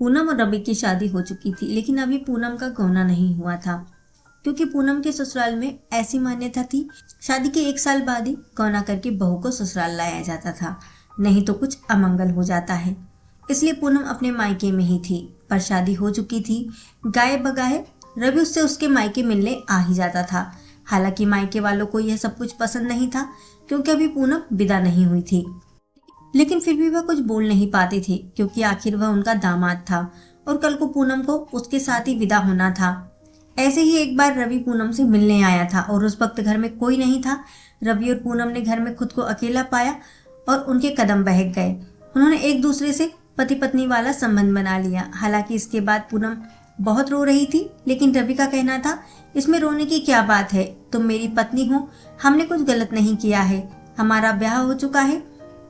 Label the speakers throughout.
Speaker 1: पूनम और रवि की शादी हो चुकी थी, लेकिन अभी पूनम का गौना नहीं हुआ था, क्योंकि पूनम के ससुराल में ऐसी मान्यता थी, शादी के 1 साल बाद ही गौना करके बहू को ससुराल लाया जाता था, नहीं तो कुछ अमंगल हो जाता है। इसलिए पूनम अपने मायके में ही थी, पर शादी हो चुकी थी। गाये बगाए रवि उससे उसके मायके मिलने आ ही जाता था। हालांकि मायके वालों को यह सब कुछ पसंद नहीं था, क्योंकि अभी पूनम विदा नहीं हुई थी। लेकिन फिर भी वह कुछ बोल नहीं पाते थे, क्योंकि आखिर वह उनका दामाद था और कल को पूनम को उसके साथ ही विदा होना था। ऐसे ही एक बार रवि पूनम से मिलने आया था और उस वक्त घर में कोई नहीं था। रवि और पूनम ने घर में खुद को अकेला पाया और उनके कदम बहक गए। उन्होंने एक दूसरे से पति पत्नी वाला संबंध बना लिया। हालांकि इसके बाद पूनम बहुत रो रही थी, लेकिन रवि का कहना था, इसमें रोने की क्या बात है, तुम मेरी पत्नी हो, हमने कुछ गलत नहीं किया है, हमारा ब्याह हो चुका है,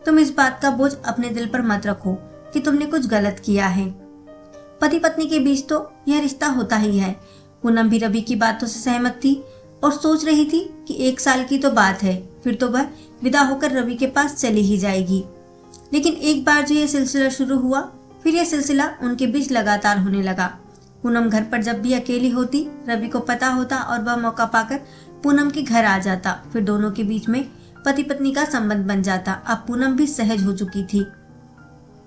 Speaker 1: तुम इस बात का बोझ अपने दिल पर मत रखो कि तुमने कुछ गलत किया है। पति पत्नी के बीच तो यह रिश्ता होता ही है। पूनम भी रवि की बातों से सहमत थी और सोच रही थी कि 1 साल की तो बात है, फिर तो वह विदा होकर रवि के पास चली ही जाएगी। लेकिन एक बार जो यह सिलसिला शुरू हुआ, फिर यह सिलसिला उनके बीच लगातार होने लगा। पूनम घर पर जब भी अकेली होती, रवि को पता होता और वह मौका पाकर पूनम के घर आ जाता। फिर दोनों के बीच में पति पत्नी का संबंध बन जाता। अब पूनम भी सहज हो चुकी थी।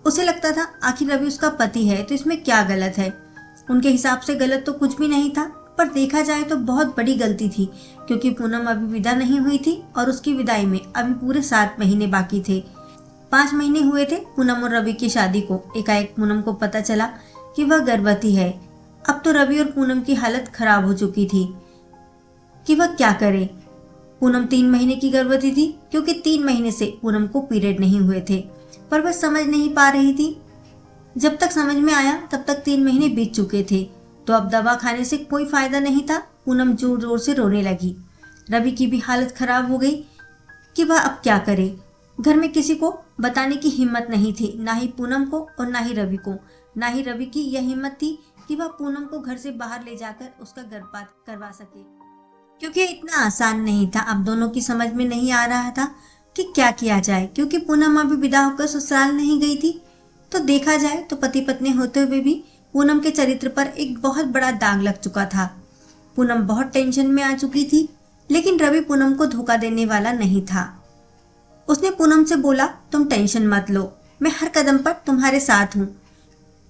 Speaker 1: उसे लगता था आखिर रवि उसका पति है तो इसमें क्या गलत है। उनके हिसाब से गलत तो कुछ भी नहीं था, पर देखा जाए तो बहुत बड़ी गलती थी, क्योंकि पूनम अभी विदा नहीं हुई थी और उसकी विदाई में अभी पूरे 7 महीने बाकी थे। 5 महीने हुए थे पूनम और रवि की शादी को। एकाएक पूनम को पता चला कि वह गर्भवती है। अब तो रवि और पूनम की हालत खराब हो चुकी थी कि वह क्या करे। पूनम 3 महीने की गर्भवती थी, क्योंकि 3 महीने से पूनम को पीरियड नहीं हुए थे, पर वह समझ नहीं पा रही थी। जब तक समझ में आया तब तक 3 महीने बीत चुके थे, तो अब दवा खाने से कोई फायदा नहीं था। पूनम जोर जोर से रोने लगी। रवि की भी हालत खराब हो गई कि वह अब क्या करे। घर में किसी को बताने की हिम्मत नहीं थी, ना ही पूनम को और ना ही रवि को। ना ही रवि की यह हिम्मत थी कि वह पूनम को घर से बाहर ले जाकर उसका गर्भपात करवा सके, क्योंकि इतना आसान नहीं था। अब दोनों की समझ में नहीं आ रहा था कि क्या किया जाए, क्योंकि पूनम अभी विदा होकर ससुराल नहीं गई थी। तो देखा जाए तो पति पत्नी होते हुए भी पूनम के चरित्र पर एक बहुत बड़ा दाग लग चुका था। पूनम बहुत टेंशन में आ चुकी थी, लेकिन रवि पूनम को धोखा देने वाला नहीं था। उसने पूनम से बोला, तुम टेंशन मत लो, मैं हर कदम पर तुम्हारे साथ हूँ,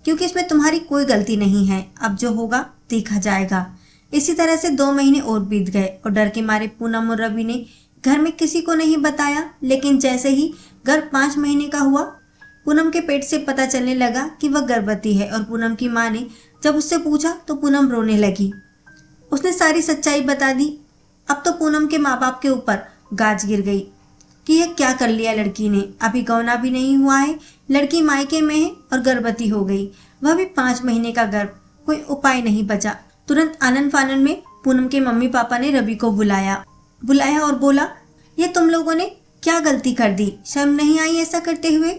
Speaker 1: क्योंकि इसमें तुम्हारी कोई गलती नहीं है। अब जो होगा देखा जाएगा। इसी तरह से 2 महीने और बीत गए और डर के मारे पूनम और रवि ने घर में किसी को नहीं बताया। लेकिन जैसे ही गर्भ 5 महीने का हुआ, पूनम के पेट से पता चलने लगा कि वह गर्भवती है। और पूनम की माँ ने जब उससे पूछा तो पूनम रोने लगी। उसने सारी सच्चाई बता दी। अब तो पूनम के माँ बाप के ऊपर गाज गिर गई कि यह क्या कर लिया लड़की ने। अभी गौना भी नहीं हुआ है, लड़की मायके में है और गर्भवती हो गई, वह भी 5 महीने का गर्भ। कोई उपाय नहीं बचा। तुरंत आनन फानन में पूनम के मम्मी पापा ने रवि को बुलाया और बोला, ये तुम लोगों ने क्या गलती कर दी, शर्म नहीं आई ऐसा करते हुए?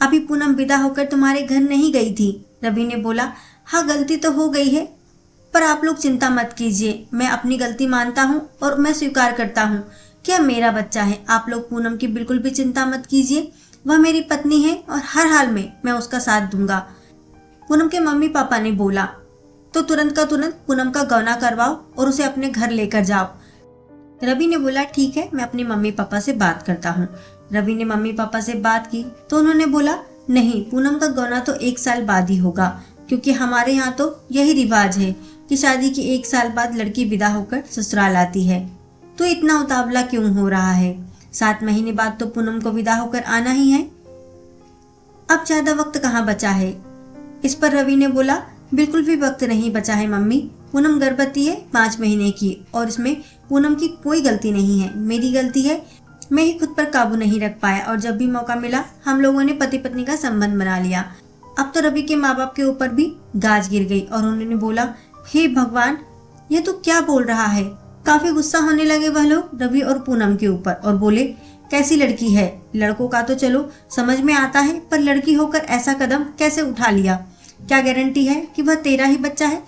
Speaker 1: अभी पूनम विदा होकर तुम्हारे घर नहीं गई थी। रवि ने बोला, हाँ गलती तो हो गई है, पर आप लोग चिंता मत कीजिए, मैं अपनी गलती मानता हूँ और मैं स्वीकार करता हूँ कि यह मेरा बच्चा है। आप लोग पूनम की बिल्कुल भी चिंता मत कीजिए, वह मेरी पत्नी है और हर हाल में मैं उसका साथ दूंगा। पूनम के मम्मी पापा ने बोला, तो तुरंत का तुरंत पूनम का गौना करवाओ और उसे अपने घर लेकर जाओ। रवि ने बोला, ठीक है, मैं अपनी मम्मी पापा से बात करता हूँ। रवि ने मम्मी पापा से बात की तो उन्होंने बोला, नहीं, पूनम का गौना तो 1 साल बाद ही होगा, क्योंकि हमारे यहाँ तो यही रिवाज है कि शादी के 1 साल बाद लड़की विदा होकर ससुराल आती है। तो इतना उतावला क्यों हो रहा है? 7 महीने बाद तो पूनम को विदा होकर आना ही है, अब ज्यादा वक्त कहाँ बचा है? इस पर रवि ने बोला, बिल्कुल भी वक्त नहीं बचा है मम्मी, पूनम गर्भवती है 5 महीने की और इसमें पूनम की कोई गलती नहीं है, मेरी गलती है। मैं ही खुद पर काबू नहीं रख पाया और जब भी मौका मिला हम लोगों ने पति पत्नी का संबंध बना लिया। अब तो रवि के माँ बाप के ऊपर भी गाज गिर गई और उन्होंने बोला, हे भगवान, ये तो क्या बोल रहा है? काफी गुस्सा होने लगे वह लोग रवि और पूनम के ऊपर और बोले, कैसी लड़की है? लड़कों का तो चलो समझ में आता है, पर लड़की होकर ऐसा कदम कैसे उठा लिया? क्या गारंटी है कि वह तेरा ही बच्चा है?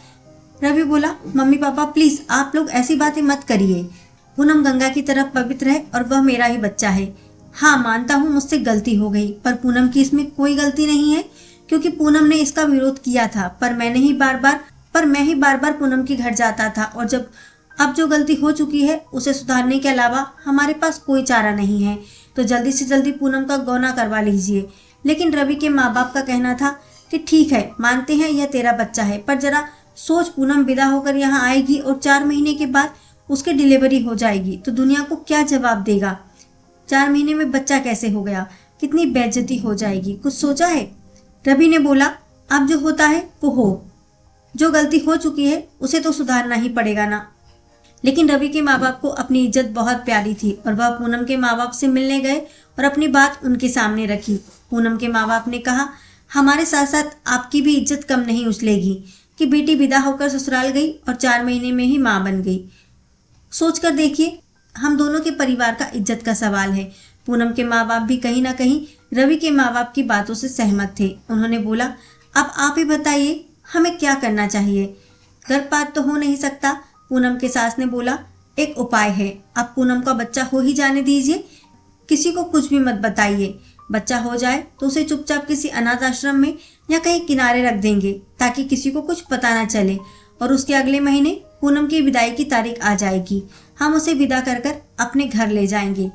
Speaker 1: रवि बोला, मम्मी पापा प्लीज आप लोग ऐसी बातें मत करिए। पूनम गंगा की तरह पवित्र है और वह मेरा ही बच्चा है। हाँ मानता हूँ मुझसे गलती हो गई, पर पूनम की इसमें कोई गलती नहीं है, क्योंकि पूनम ने इसका विरोध किया था, पर मैं ही बार बार पूनम के घर जाता था, और अब जो गलती हो चुकी है उसे सुधारने के अलावा हमारे पास कोई चारा नहीं है, तो जल्दी से जल्दी पूनम का गौना करवा लीजिए। लेकिन रवि के माँ बाप का कहना था कि ठीक है, मानते हैं यह तेरा बच्चा है, पर जरा सोच, पूनम विदा होकर यहाँ आएगी और 4 महीने के बाद उसकी डिलीवरी हो जाएगी तो दुनिया को क्या जवाब देगा? 4 महीने में बच्चा कैसे हो गया? कितनी बेइज्जती हो जाएगी, कुछ सोचा है? रवि ने बोला, अब जो होता है वो हो, जो गलती हो चुकी है उसे तो सुधारना ही पड़ेगा ना। लेकिन रवि के माँ बाप को अपनी इज्जत बहुत प्यारी थी और वह पूनम के माँ बाप से मिलने गए और अपनी बात उनके सामने रखी। पूनम के माँ बाप ने कहा, हमारे साथ साथ आपकी भी इज्जत कम नहीं उछलेगी कि बेटी विदा होकर ससुराल गई और 4 महीने में ही माँ बन गई। सोचकर देखिए, हम दोनों के परिवार का इज्जत का सवाल है। पूनम के माँ बाप भी कहीं ना कहीं रवि के माँ बाप की बातों से सहमत थे। उन्होंने बोला, अब आप ही बताइए हमें क्या करना चाहिए? गर्भपात तो हो नहीं सकता। पूनम के सास ने बोला, एक उपाय है, अब पूनम का बच्चा हो ही जाने दीजिए, किसी को कुछ भी मत बताइए। बच्चा हो जाए तो उसे चुपचाप किसी अनाथ आश्रम में या कहीं किनारे रख देंगे ताकि किसी को कुछ पता ना चले, और उसके अगले महीने पूनम की विदाई की तारीख आ जाएगी, हम उसे विदा कर कर अपने घर ले जाएंगे।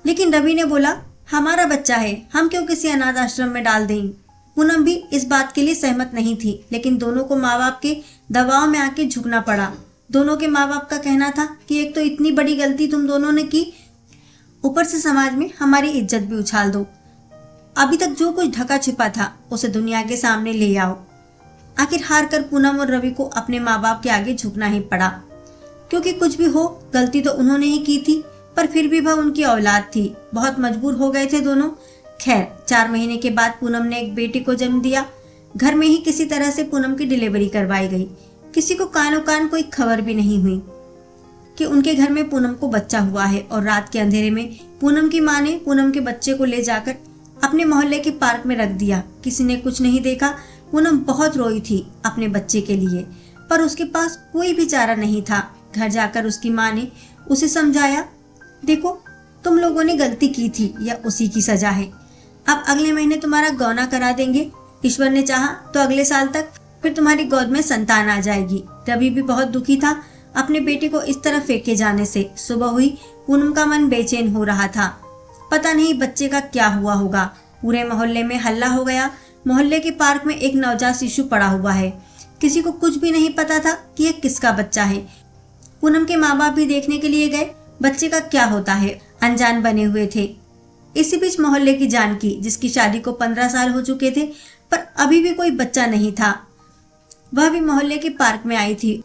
Speaker 1: लेकिन रवि ने बोला, हमारा बच्चा है, हम क्यों किसी अनाथ आश्रम में डाल दें? पूनम भी इस बात के लिए सहमत नहीं थी, लेकिन दोनों को माँ बाप के दबाव में आके झुकना पड़ा। दोनों के माँ बाप का कहना था कि एक तो इतनी बड़ी गलती तुम दोनों ने की, ऊपर से समाज में हमारी इज्जत भी उछाल दो। अभी तक जो कुछ ढका छिपा था उसे दुनिया के सामने ले आओ। आखिर हार कर पूनम और रवि को अपने माँ बाप के आगे झुकना ही पड़ा, क्योंकि कुछ भी हो गलती तो उन्होंने ही की थी, पर फिर भी वह उनकी औलाद थी। बहुत मजबूर हो गए थे दोनों। खैर, 4 महीने के बाद पूनम ने एक बेटी को जन्म दिया। घर में ही किसी तरह से पूनम की डिलीवरी करवाई गई। किसी को कानो कान कोई खबर भी नहीं हुई कि उनके घर में पूनम को बच्चा हुआ है। और रात के अंधेरे में पूनम की माँ ने पूनम के बच्चे को ले जाकर अपने मोहल्ले के पार्क में रख दिया। किसी ने कुछ नहीं देखा। पूनम बहुत रोई थी अपने बच्चे के लिए, पर उसके पास कोई भी चारा नहीं था। घर जाकर उसकी माँ ने उसे समझाया, देखो तुम लोगों ने गलती की थी, यह उसी की सजा है। अब अगले महीने तुम्हारा गौना करा देंगे, ईश्वर ने चाहा तो अगले साल तक फिर तुम्हारी गोद में संतान आ जाएगी। रवि भी बहुत दुखी था अपने बेटे को इस तरह फेंके जाने से। सुबह हुई, पूनम का मन बेचैन हो रहा था। पता नहीं बच्चे का क्या हुआ होगा। पूरे मोहल्ले में हल्ला हो गया। मोहल्ले के पार्क में एक नवजात शिशु पड़ा हुआ है। किसी को कुछ भी नहीं पता था कि यह किसका बच्चा है। पूनम के माँ बाप भी देखने के लिए गए, बच्चे का क्या होता है, अनजान बने हुए थे। इसी बीच मोहल्ले की जानकी, जिसकी शादी को 15 साल हो चुके थे, पर अभी भी कोई बच्चा नहीं था, वह भी मोहल्ले के पार्क में आई थी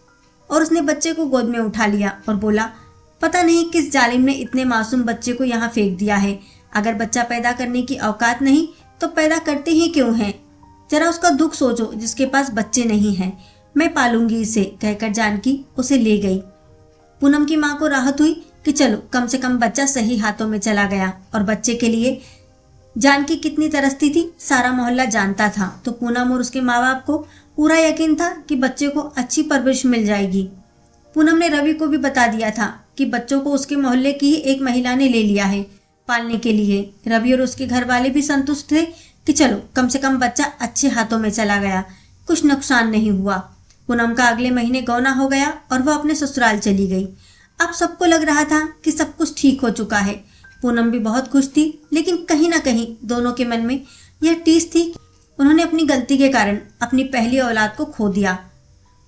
Speaker 1: और उसने बच्चे को गोद में उठा लिया और बोला, पता नहीं किस जालिम ने इतने मासूम बच्चे को यहाँ फेंक दिया है। अगर बच्चा पैदा करने की औकात नहीं तो पैदा करते ही क्यों हैं? जरा उसका दुख सोचो जिसके पास बच्चे नहीं हैं। मैं पालूंगी इसे, कहकर जानकी उसे ले गई। पूनम की माँ को राहत हुई कि चलो कम से कम बच्चा सही हाथों में चला गया। और बच्चे के लिए जानकी कितनी तरसती थी सारा मोहल्ला जानता था। तो पूनम और उसके माँ बाप को पूरा यकीन था कि बच्चे को अच्छी परवरिश मिल जाएगी। पूनम ने रवि को भी बता दिया था कि बच्चों को उसके मोहल्ले की ही एक महिला ने ले लिया है पालने के लिए। रवि और उसके घर वाले भी संतुष्ट थे कि चलो कम से कम बच्चा अच्छे हाथों में चला गया, कुछ नुकसान नहीं हुआ। पूनम का अगले महीने गौना हो गया और वह अपने ससुराल चली गई। अब सबको लग रहा था कि सब कुछ ठीक हो चुका है। पूनम भी बहुत खुश थी, लेकिन कहीं ना कहीं दोनों के मन में यह टीस थी कि उन्होंने अपनी गलती के कारण अपनी पहली औलाद को खो दिया।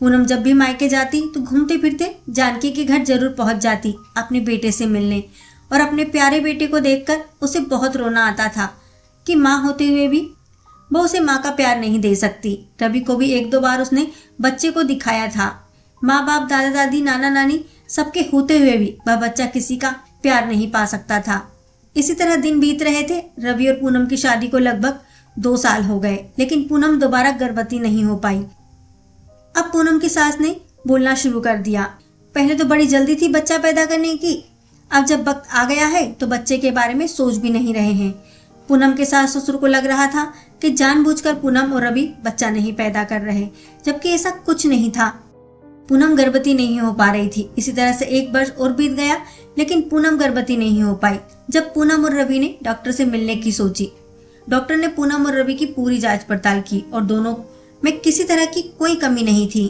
Speaker 1: पूनम जब भी मायके जाती तो घूमते फिरते जानकी के घर जरूर पहुंच जाती अपने बेटे से मिलने, और अपने प्यारे बेटे को देखकर उसे बहुत रोना आता था कि माँ होते हुए भी वो उसे माँ का प्यार नहीं दे सकती। रवि को भी 1-2 बार उसने बच्चे को दिखाया था। माँ बाप, दादा दादी, नाना नानी सबके होते हुए भी वह बच्चा किसी का प्यार नहीं पा सकता था। इसी तरह दिन बीत रहे थे। रवि और पूनम की शादी को लगभग 2 साल हो गए, लेकिन पूनम दोबारा गर्भवती नहीं हो पाई। अब पूनम की सास ने बोलना शुरू कर दिया, पहले तो बड़ी जल्दी थी बच्चा पैदा करने की, अब जब वक्त आ गया है तो बच्चे के बारे में सोच भी नहीं रहे हैं। पूनम के सास ससुर को लग रहा था कि जानबूझकर पूनम और रवि बच्चा नहीं पैदा कर रहे, जबकि ऐसा कुछ नहीं था। पूनम गर्भवती नहीं हो पा रही थी। इसी तरह से 1 वर्ष और बीत गया, लेकिन पूनम गर्भवती नहीं हो पाई। जब पूनम और रवि ने डॉक्टर से मिलने की सोची, डॉक्टर ने पूनम और रवि की पूरी जांच पड़ताल की और दोनों में किसी तरह की कोई कमी नहीं थी।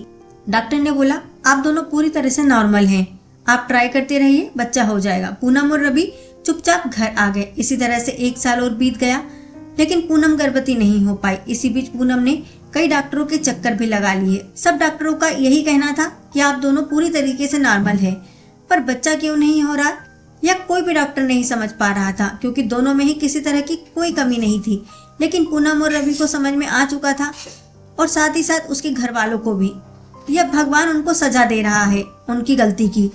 Speaker 1: डॉक्टर ने बोला, आप दोनों पूरी तरह से नॉर्मल हैं, आप ट्राई करते रहिए, बच्चा हो जाएगा। पूनम और रवि चुपचाप घर आ गए। इसी तरह से 1 साल और बीत गया, लेकिन पूनम गर्भवती नहीं हो पाई। इसी बीच पूनम ने कई डॉक्टरों के चक्कर भी लगा लिए। सब डॉक्टरों का यही कहना था कि आप दोनों पूरी तरीके से नॉर्मल हैं, पर बच्चा क्यों नहीं हो रहा या कोई भी डॉक्टर नहीं समझ पा रहा था, क्योंकि दोनों में ही किसी तरह की कोई कमी नहीं थी। लेकिन पूनम और रवि को समझ में आ चुका था और साथ ही साथ उसके घर वालों को भी, यह भगवान उनको सजा दे रहा है उनकी गलती की,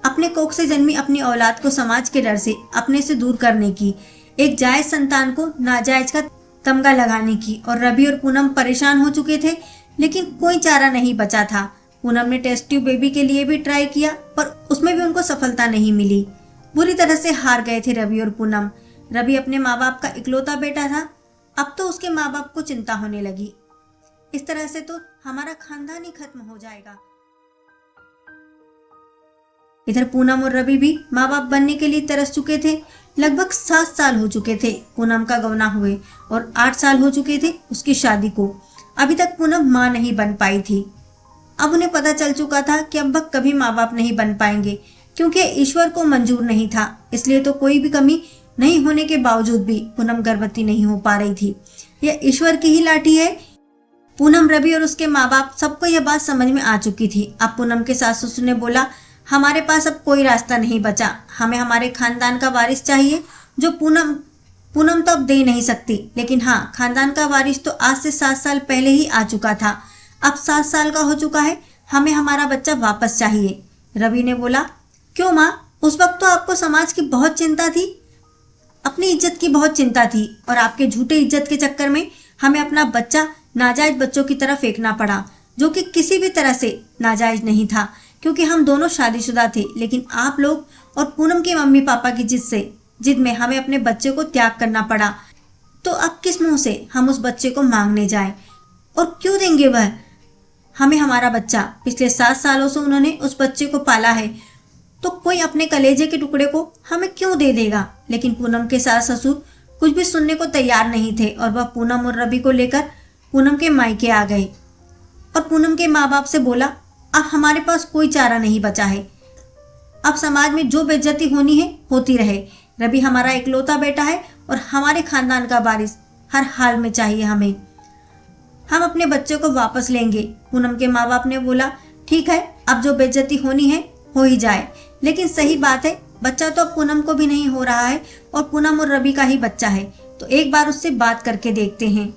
Speaker 1: अपने कोख से जन्मी अपनी औलाद को समाज के डर से अपने से दूर करने की, एक जायज संतान को नाजायज का तमगा लगाने की। और रवि और पूनम परेशान हो चुके थे, लेकिन कोई चारा नहीं बचा था। पूनम ने टेस्ट ट्यूब बेबी के लिए भी ट्राई किया, पर उसमें भी उनको सफलता नहीं मिली। बुरी तरह से हार गए थे रवि और पूनम। रवि अपने माँ बाप का इकलौता बेटा था, अब तो उसके माँ बाप को चिंता होने लगी। इस तरह से तो हमारा खानदान ही खत्म हो जाएगा। इधर पूनम और रवि भी माँ बाप बनने के लिए तरस चुके थे। लगभग 7 साल हो चुके थे पूनम का गौना हुए और 8 साल हो चुके थे उसकी शादी को। अभी तक पूनम माँ नहीं बन पाई थी। अब उन्हें पता चल चुका था कि अब वह कभी माँ बाप नहीं बन पाएंगे, क्योंकि ईश्वर को मंजूर नहीं था। इसलिए तो कोई भी कमी नहीं होने के बावजूद भी पूनम गर्भवती नहीं हो पा रही थी। यह ईश्वर की ही लाठी है। पूनम, रवि और उसके माँ बाप सबको यह बात समझ में आ चुकी थी। अब पूनम के सास ससुर ने बोला, हमारे पास अब कोई रास्ता नहीं बचा, हमें हमारे खानदान का वारिस चाहिए, जो पूनम तो अब दे नहीं सकती, लेकिन हाँ, खानदान का वारिस तो आज से 7 साल पहले ही आ चुका था। अब 7 साल का हो चुका है, हमें हमारा बच्चा वापस चाहिए। रवि ने बोला, क्यों माँ, उस वक्त तो आपको समाज की बहुत चिंता थी, अपनी इज्जत की बहुत चिंता थी, और आपके झूठे इज्जत के चक्कर में हमें अपना बच्चा नाजायज बच्चों की तरफ फेंकना पड़ा, जो कि किसी भी तरह से नाजायज नहीं था, क्योंकि हम दोनों शादीशुदा थे। लेकिन आप लोग और पूनम के मम्मी पापा की जिद में हमें अपने बच्चे को त्याग करना पड़ा। तो अब किस मुंह से हम उस बच्चे को मांगने जाएं? और क्यों देंगे वह हमें हमारा बच्चा? पिछले 7 सालों से उन्होंने उस बच्चे को पाला है, तो कोई अपने कलेजे के टुकड़े को हमें क्यों दे देगा? लेकिन पूनम के सास ससुर कुछ भी सुनने को तैयार नहीं थे और वह पूनम और रवि को लेकर पूनम के मायके आ गए और पूनम के माँ बाप से बोला, अब हमारे पास कोई चारा नहीं बचा है, अब समाज में जो बेइज्जती होनी है होती रहे। रवि हमारा इकलौता बेटा है और हमारे खानदान का वारिस हर हाल में चाहिए हमें। हम अपने बच्चे को वापस लेंगे। पूनम के माँ बाप ने बोला, ठीक है, अब जो बेइज्जती होनी है हो ही जाए, लेकिन सही बात है, बच्चा तो अब पूनम को भी नहीं हो रहा है और पूनम और रवि का ही बच्चा है, तो एक बार उससे बात करके देखते हैं।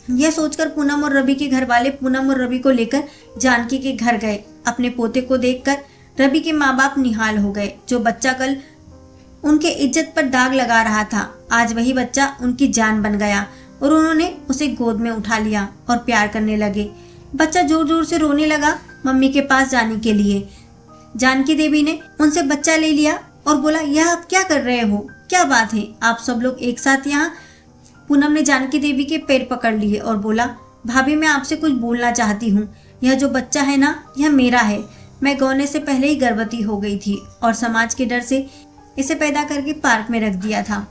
Speaker 1: यह सोचकर पूनम और रवि के घर वाले पूनम और रवि को लेकर जानकी के घर गए। अपने पोते को देखकर रवि के माँ बाप निहाल हो गए। जो बच्चा कल उनके इज्जत पर दाग लगा रहा था, आज वही बच्चा उनकी जान बन गया और उन्होंने उसे गोद में उठा लिया और प्यार करने लगे। बच्चा जोर जोर से रोने लगा मम्मी के पास जाने के लिए। जानकी देवी ने उनसे बच्चा ले लिया और बोला, यह आप क्या कर रहे हो? क्या बात है, आप सब लोग एक साथ यहाँ? पूनम ने जानकी देवी के पैर पकड़ लिए और बोला, भाभी, मैं आपसे कुछ बोलना चाहती हूँ। यह जो बच्चा है ना, यह मेरा है। मैं गौने से पहले ही गर्भवती हो गई थी और समाज के डर से इसे पैदा करके पार्क में रख दिया था।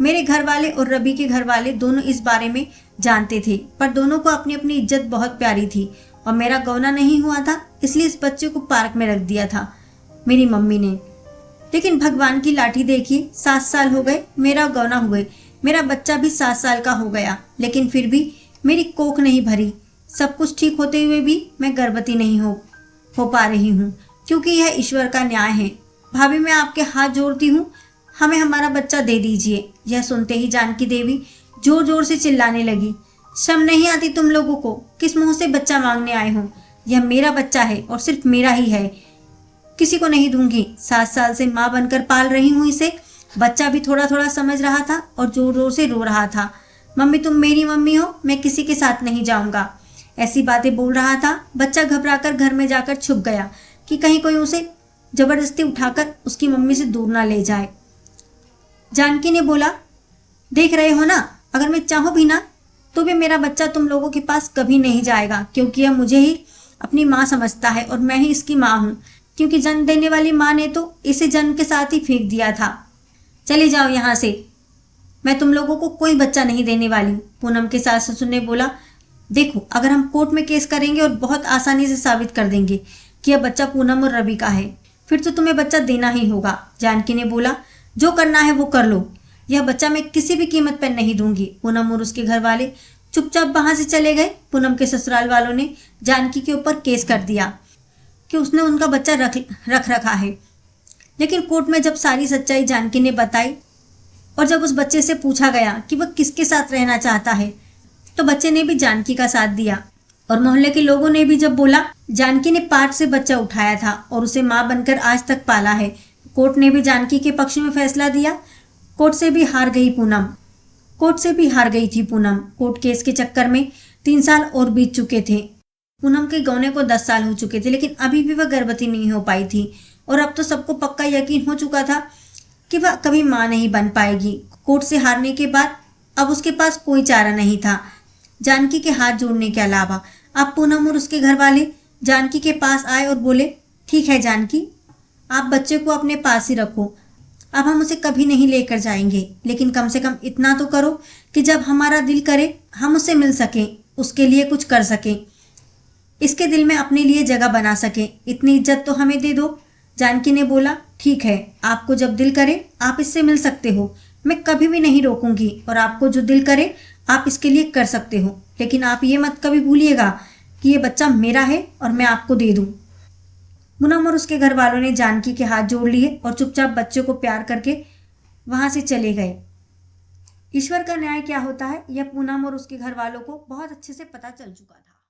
Speaker 1: मेरे घर वाले और रवि के घर वाले दोनों इस बारे में जानते थे, पर दोनों को अपनी अपनी इज्जत बहुत प्यारी थी और मेरा गौना नहीं हुआ था, इसलिए इस बच्चे को पार्क में रख दिया था मेरी मम्मी ने। लेकिन भगवान की लाठी देखिए, 7 साल हो गए मेरा गौना हुए, मेरा बच्चा भी 7 साल का हो गया, लेकिन फिर भी मेरी कोख नहीं भरी। सब कुछ ठीक होते हुए भी मैं गर्भवती नहीं हो पा रही हूँ, क्योंकि यह ईश्वर का न्याय है। भाभी, मैं आपके हाथ जोड़ती हूँ, हमें हमारा बच्चा दे दीजिए। यह सुनते ही जानकी देवी जोर जोर से चिल्लाने लगी, शर्म नहीं आती तुम लोगों को? किस मुंह से बच्चा मांगने आए हो? यह मेरा बच्चा है और सिर्फ मेरा ही है, किसी को नहीं दूंगी। 7 साल से माँ बनकर पाल रही हूँ इसे। बच्चा भी थोड़ा थोड़ा समझ रहा था और जोर जोर से रो रहा था, मम्मी तुम मेरी मम्मी हो, मैं किसी के साथ नहीं जाऊंगा। ऐसी बातें बोल रहा था। बच्चा घबराकर घर में जाकर छुप गया कि कहीं कोई उसे जबरदस्ती उठाकर उसकी मम्मी से दूर ना ले जाए। जानकी ने बोला, देख रहे हो ना, अगर मैं चाहूं भी ना तो भी मेरा बच्चा तुम लोगों के पास कभी नहीं जाएगा, क्योंकि यह मुझे ही अपनी माँ समझता है और मैं ही इसकी माँ हूँ, क्योंकि जन्म देने वाली माँ ने तो इसे जन्म के साथ ही फेंक दिया था। चले जाओ यहाँ से। मैं तुम लोगों को कोई बच्चा नहीं देने वाली। पूनम के सास ससुर ने बोला, देखो अगर हम कोर्ट में केस करेंगे और बहुत आसानी से साबित कर देंगे कि यह बच्चा पूनम और रवि का है, फिर तो तुम्हें बच्चा देना ही होगा। जानकी ने बोला, जो करना है वो कर लो, यह बच्चा मैं किसी भी कीमत पर नहीं दूंगी। पूनम और उसके घर वाले चुपचाप वहां से चले गए। पूनम के ससुराल वालों ने जानकी के ऊपर केस कर दिया कि उसने उनका बच्चा रख रखा है। लेकिन कोर्ट में जब सारी सच्चाई जानकी ने बताई और जब उस बच्चे से पूछा गया कि वह किसके साथ रहना चाहता है, तो बच्चे ने भी जानकी का साथ दिया। और मोहल्ले के लोगों ने भी जब बोला जानकी ने पार्ट से बच्चा उठाया था और उसे मां बनकर आज तक पाला है, कोर्ट ने भी जानकी के पक्ष में फैसला दिया। कोर्ट से भी हार गई थी पूनम। कोर्ट केस के चक्कर में 3 साल और बीत चुके थे। पूनम के गौने को 10 साल हो चुके थे, लेकिन अभी भी वह गर्भवती नहीं हो पाई थी और अब तो सबको पक्का यकीन हो चुका था कि वह कभी मां नहीं बन पाएगी। कोर्ट से हारने के बाद अब उसके पास कोई चारा नहीं था जानकी के हाथ जोड़ने के अलावा। अब पूनम और उसके घर वाले जानकी के पास आए और बोले, ठीक है जानकी, आप बच्चे को अपने पास ही रखो, अब हम उसे कभी नहीं लेकर जाएंगे, लेकिन कम से कम इतना तो करो कि जब हमारा दिल करे हम उससे मिल सकें, उसके लिए कुछ कर सकें, इसके दिल में अपने लिए जगह बना सकें, इतनी इज्जत तो हमें दे दो। जानकी ने बोला, ठीक है, आपको जब दिल करे आप इससे मिल सकते हो, मैं कभी भी नहीं रोकूंगी और आपको जो दिल करे आप इसके लिए कर सकते हो, लेकिन आप ये मत कभी भूलिएगा कि ये बच्चा मेरा है और मैं आपको दे दूं। पूनम और उसके घर वालों ने जानकी के हाथ जोड़ लिए और चुपचाप बच्चे को प्यार करके वहां से चले गए। ईश्वर का न्याय क्या होता है यह पूनम और उसके घर वालों को बहुत अच्छे से पता चल चुका था।